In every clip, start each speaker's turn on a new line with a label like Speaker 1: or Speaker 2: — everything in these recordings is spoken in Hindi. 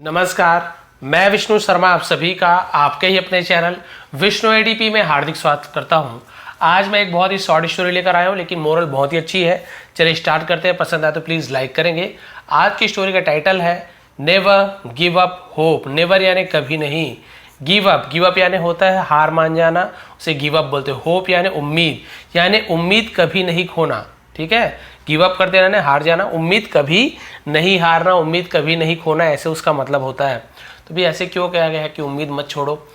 Speaker 1: नमस्कार, मैं विष्णु शर्मा आप सभी का आपके ही अपने चैनल विष्णु एडीपी में हार्दिक स्वागत करता हूं। आज मैं एक बहुत ही शॉर्ट स्टोरी लेकर आया हूं, लेकिन मोरल बहुत ही अच्छी है। चलिए स्टार्ट करते हैं। पसंद आए तो प्लीज़ लाइक करेंगे। आज की स्टोरी का टाइटल है never give up hope. Never यानी कभी नहीं, गिव अप यानी होता है हार मान जाना, उसे गिव अप बोलते हैं। होप यानी उम्मीद, यानी उम्मीद कभी नहीं खोना। ठीक है, गिव अप कर देना ने हार जाना, उम्मीद कभी नहीं हारना, उम्मीद कभी नहीं खोना, ऐसे उसका मतलब होता है। तो भी ऐसे क्यों कहा गया है कि उम्मीद मत छोड़ो।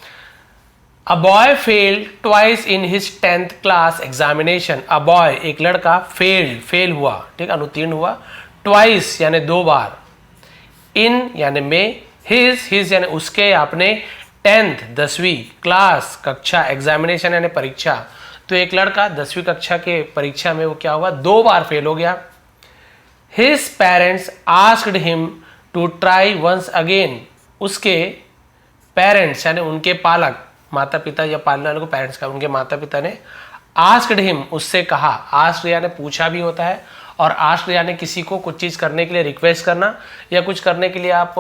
Speaker 1: A boy failed twice in his 10th class examination. A boy एक लड़का फेल हुआ, ठीक, अनुत्तीर्ण हुआ। ट्वाइस यानी दो बार, इन यानी में, हिज यानी उसके, आपने, 10th 10वीं क्लास कक्षा, एग्जामिनेशन यानी परीक्षा। तो एक लड़का 10वीं कक्षा के परीक्षा में वो क्या हुआ, दो बार फेल हो गया। His parents asked him to try once again. उसके पेरेंट्स यानी उनके पालक, माता पिता या पालने वाले को पेरेंट्स का, उनके माता पिता ने आस्क्ड हिम, उससे कहा। आस्क्ड यानी पूछा भी होता है, और आस्क्ड यानी किसी को कुछ चीज़ करने के लिए रिक्वेस्ट करना, या कुछ करने के लिए आप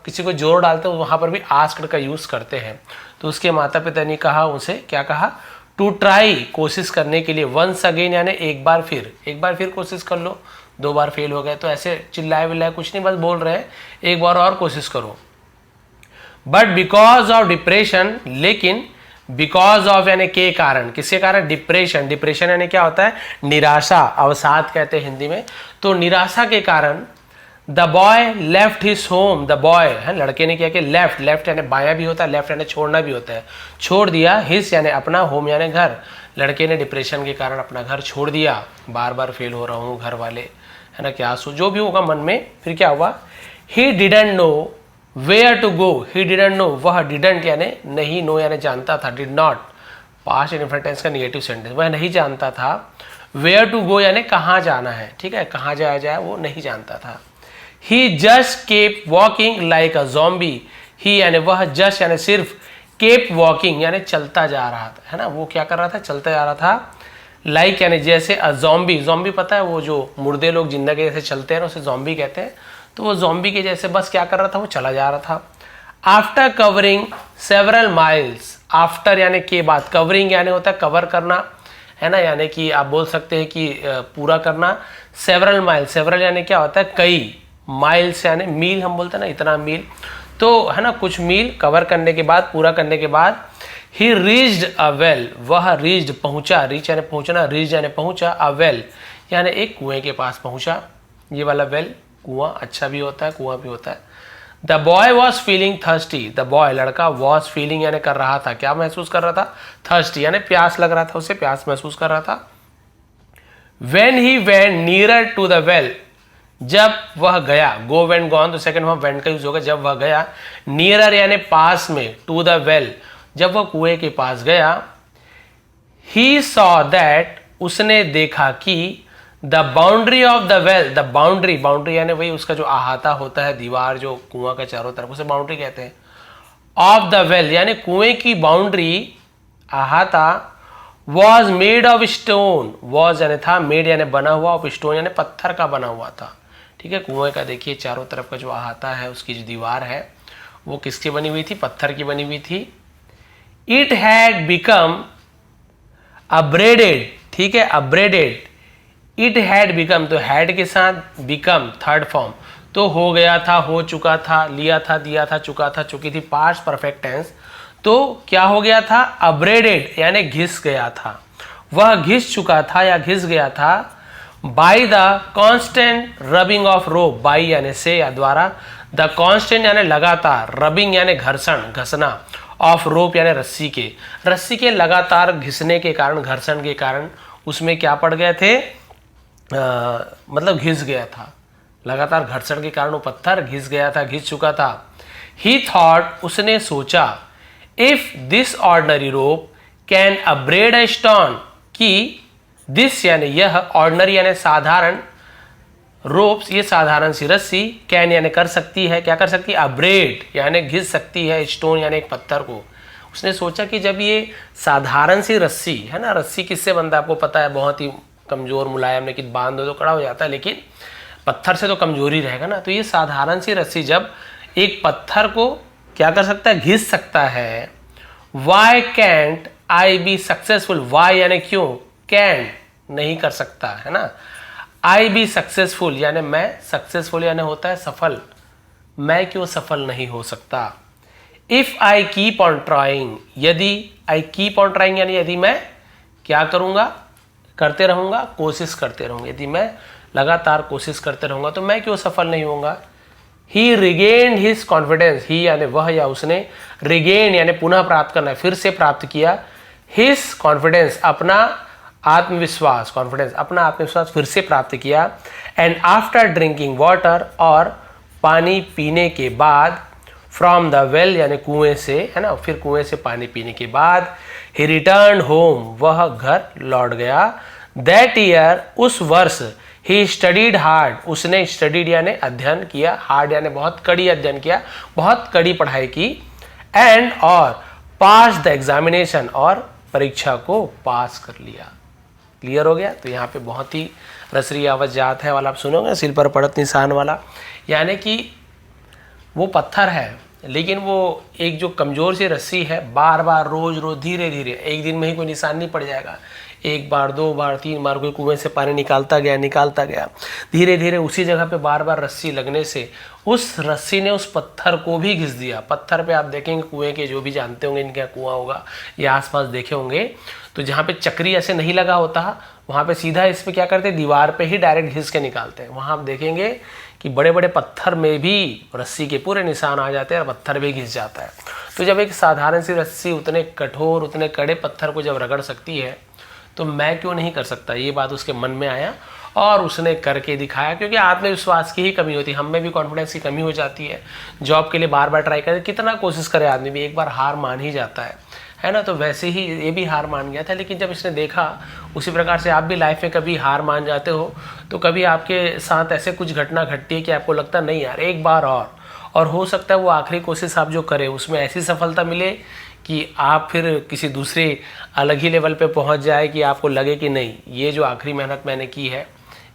Speaker 1: किसी को जोर डालते हो, वहाँ पर भी आस्क्ड का यूज़ करते हैं। तो उसके माता पिता ने कहा, उसे क्या कहा, टू ट्राई कोशिश करने के लिए, वंस अगेन यानी एक बार फिर कोशिश कर लो, दो बार फेल हो गए तो ऐसे चिल्लाए विल्लाए कुछ नहीं, बस बोल रहे हैं एक बार और कोशिश करो। बट बिकॉज ऑफ डिप्रेशन, लेकिन बिकॉज ऑफ यानी के कारण, किसके कारण, डिप्रेशन यानी क्या होता है, निराशा, अवसाद कहते हैं हिंदी में। तो निराशा के कारण the boy left his home. The boy है, लड़के ने क्या किया, लेफ्ट यानी बायां भी होता है, लेफ्ट यानी छोड़ना भी होता है, छोड़ दिया। हिज यानी अपना, होम यानी घर। लड़के ने डिप्रेशन के कारण अपना घर छोड़ दिया, बार बार फेल हो रहा हूँ, घर वाले है ना, क्या सो जो भी होगा मन में। फिर क्या हुआ, he didn't know where to go. He didn't know, वह, डिडंट यानी नहीं, नो यानी जानता था, did not past infinite tense का नेगेटिव सेंटेंस, वह नहीं जानता था। वेयर टू गो यानी कहाँ जाना है, ठीक है, कहाँ जाया जाए वो नहीं जानता था। He just kept walking like a zombie. He यानी वह, just यानी सिर्फ, kept walking यानी चलता जा रहा था, है ना, वो क्या कर रहा था, चलता जा रहा था। like यानी जैसे, a zombie पता है, वो जो मुर्दे लोग जिंदा के जैसे चलते हैं ना, उसे zombie कहते हैं। तो वो zombie के जैसे बस क्या कर रहा था, वो चला जा रहा था। After covering several miles, after यानी के बाद, covering यानी होता है कवर करना, है ना, यानी कि आप बोल सकते हैं कि पूरा करना। several miles, several यानी क्या होता है, कई, माइल्स यानी मील, हम बोलते हैं ना, इतना मील, तो है ना, कुछ मील कवर करने के बाद, पूरा करने के बाद, ही रीच्ड अ वेल, वह रीच्ड पहुंचा, रीच यानी पहुंचना, रीच यानी पहुंचा, अ वेल यानी एक कुएं के पास पहुंचा। ये वाला वेल, कुआं, अच्छा भी होता है, कुआं भी होता है। The boy was feeling thirsty. The boy लड़का, वॉज फीलिंग यानी कर रहा था, क्या महसूस कर रहा था, थर्स्टी यानी प्यास लग रहा था, उसे प्यास महसूस कर रहा था। When he went nearer to the well, जब वह गया, गो वेंट गॉन, तो सेकंड वहां वेंट का यूज होगा, जब वह गया। नियरर यानी पास में, टू द वेल जब वह कुएं के पास गया। ही सॉ दैट, उसने देखा कि, the boundary of the well, the boundary यानी वही उसका जो अहाता होता है, दीवार जो कुआं का चारों तरफ, उसे बाउंड्री कहते हैं। ऑफ द वेल यानी कुएं की बाउंड्री, अहाता, was made of stone, was यानी था, मेड यानी बना हुआ, ऑफ स्टोन यानी पत्थर का बना हुआ था। ठीक है, कुएं का देखिए चारों तरफ का जो अहाता है, उसकी जो दीवार है वो किसकी बनी हुई थी, पत्थर की बनी हुई थी। इट हैड बिकम अब्रेडेड, ठीक है, अब्रेडेड, इट हैड बिकम, तो हैड के साथ बिकम थर्ड फॉर्म, तो हो गया था, हो चुका था, लिया था, दिया था, चुका था, चुकी थी, पास्ट परफेक्ट टेंस। तो क्या हो गया था, अब्रेडेड यानी घिस गया था, वह घिस चुका था या घिस गया था। By the constant rubbing of rope, by यानी से या द्वारा, द कॉन्स्टेंट यानी लगातार, रबिंग यानी घर्षण, घसना, ऑफ रोप यानी रस्सी के लगातार घिसने के कारण, घर्षण के कारण उसमें क्या पड़ गए थे, मतलब घिस गया था, लगातार घर्षण के कारण वो पत्थर घिस गया था, घिस चुका था। ही थॉट, उसने सोचा, if this ordinary rope can abrade a stone, कि दिस यानी यह, ऑर्डिनरी यानी साधारण, रोप्स ये साधारण सी रस्सी, कैन यानी कर सकती है, क्या कर सकती है, अब्रेड यानी घिस सकती है, स्टोन यानी एक पत्थर को। उसने सोचा कि जब ये साधारण सी रस्सी है ना, रस्सी किससे बनता है आपको पता है, बहुत ही कमजोर मुलायम, लेकिन बांध दो तो कड़ा हो जाता है, लेकिन पत्थर से तो कमजोरी रहेगा ना। तो ये साधारण सी रस्सी जब एक पत्थर को क्या कर सकता है, घिस सकता है। Why can't I be successful, why यानी क्यों, कैन नहीं कर सकता, है ना। आई बी सक्सेसफुल यानी मैं, सक्सेसफुल यानी होता है सफल, मैं क्यों सफल नहीं हो सकता। If I keep on trying, यदि आई कीप ऑन ट्राइंग यानी यदि मैं क्या करूंगा, करते रहूंगा, कोशिश करते रहूंगा, यदि मैं लगातार कोशिश करते रहूंगा तो मैं क्यों सफल नहीं होऊंगा। ही रिगेन्ड हिज कॉन्फिडेंस, ही यानी वह या उसने, रिगेन यानी पुनः प्राप्त करना, फिर से प्राप्त किया, हिज कॉन्फिडेंस अपना आत्मविश्वास, कॉन्फिडेंस अपना आत्मविश्वास फिर से प्राप्त किया। एंड आफ्टर ड्रिंकिंग वाटर, और पानी पीने के बाद, फ्रॉम द वेल यानी कुएं से, है ना, फिर कुएं से पानी पीने के बाद, ही रिटर्न होम, वह घर लौट गया। दैट ईयर, उस वर्ष, ही स्टडीड हार्ड, उसने स्टडीड यानी अध्ययन किया, हार्ड यानी बहुत कड़ी अध्ययन किया, बहुत कड़ी पढ़ाई की। एंड और पास द एग्जामिनेशन, और परीक्षा को पास कर लिया। क्लियर हो गया। तो यहाँ पे बहुत ही रसरी आवत जात है वाला आप सुनोगे, सिर पर पड़त निशान वाला, यानी कि वो पत्थर है लेकिन वो एक जो कमज़ोर सी रस्सी है, बार बार रोज रोज धीरे धीरे, एक दिन में ही कोई निशान नहीं पड़ जाएगा, एक बार, दो बार, तीन बार कोई कुएं से पानी निकालता गया, धीरे धीरे उसी जगह पे बार बार रस्सी लगने से उस रस्सी ने उस पत्थर को भी घिस दिया। पत्थर पे आप देखेंगे कुएं के, जो भी जानते होंगे इनका कुआं होगा या आसपास देखे होंगे, तो जहाँ पे चक्री ऐसे नहीं लगा होता वहाँ पे सीधा इस पे क्या करते हैं, दीवार पे ही डायरेक्ट घिस के निकालते हैं। वहाँ आप देखेंगे कि बड़े बड़े पत्थर में भी रस्सी के पूरे निशान आ जाते हैं और पत्थर भी घिस जाता है। तो जब एक साधारण सी रस्सी उतने कठोर, उतने कड़े पत्थर को जब रगड़ सकती है तो मैं क्यों नहीं कर सकता, ये बात उसके मन में आया और उसने करके दिखाया। क्योंकि आत्मविश्वास की ही कमी होती है, हम में भी कॉन्फिडेंस की कमी हो जाती है। जॉब के लिए बार बार ट्राई करे, कितना कोशिश करे आदमी भी एक बार हार मान ही जाता है ना। तो वैसे ही ये भी हार मान गया था, लेकिन जब इसने देखा, उसी प्रकार से आप भी लाइफ में कभी हार मान जाते हो तो कभी आपके साथ ऐसे कुछ घटना घटती है कि आपको लगता नहीं यार एक बार और हो सकता है वो आखिरी कोशिश आप जो करें उसमें ऐसी सफलता मिले कि आप फिर किसी दूसरे अलग ही लेवल पे पहुंच जाए कि आपको लगे कि नहीं, ये जो आखिरी मेहनत मैंने की है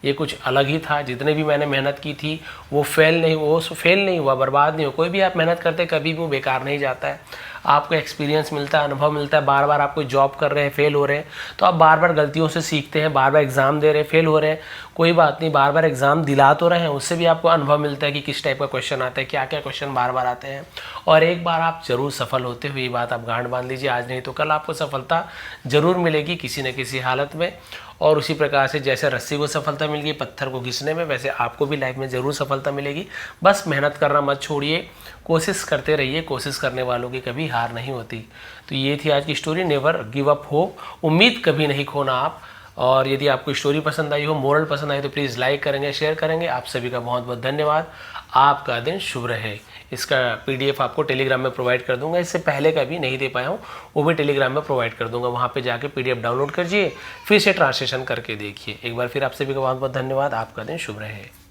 Speaker 1: ये कुछ अलग ही था, जितने भी मैंने मेहनत की थी वो फेल नहीं हुआ, बर्बाद नहीं हुआ। कोई भी आप मेहनत करते कभी भी वो बेकार नहीं जाता है, आपको एक्सपीरियंस मिलता है, अनुभव मिलता है। बार बार आप कोई जॉब कर रहे हैं, फेल हो रहे हैं, तो आप बार बार गलतियों से सीखते हैं, बार बार एग्जाम दे रहे हैं, फेल हो रहे हैं, कोई बात नहीं, बार बार एग्जाम दिला तो रहे हैं, उससे भी आपको अनुभव मिलता है कि किस टाइप का क्वेश्चन आता है, क्या क्या क्वेश्चन बार बार आते हैं। और एक बार आप जरूर सफल होते हुए, ये बात आप गांठ बांध लीजिए, आज नहीं तो कल आपको सफलता जरूर मिलेगी किसी न किसी हालत में। और उसी प्रकार से जैसे रस्सी को सफलता मिल गई पत्थर को घिसने में, वैसे आपको भी लाइफ में ज़रूर सफलता मिलेगी। बस मेहनत करना मत छोड़िए, कोशिश करते रहिए, कोशिश करने वालों की कभी हार नहीं होती। तो ये थी आज की story, never give up hope, उम्मीद कभी नहीं खोना आप। और यदि आपको स्टोरी पसंद आई हो, मोरल पसंद आई तो प्लीज़ लाइक करेंगे, शेयर करेंगे। आप सभी का बहुत बहुत धन्यवाद, आपका दिन शुभ रहे। इसका PDF आपको टेलीग्राम में प्रोवाइड कर दूंगा, इससे पहले का भी नहीं दे पाया हूँ वो भी टेलीग्राम में प्रोवाइड कर दूंगा, वहाँ पे जाके PDF डाउनलोड कीजिए, फिर से ट्रांसलेशन करके देखिए। एक बार फिर आप सभी का बहुत बहुत धन्यवाद, आपका दिन शुभ रहे।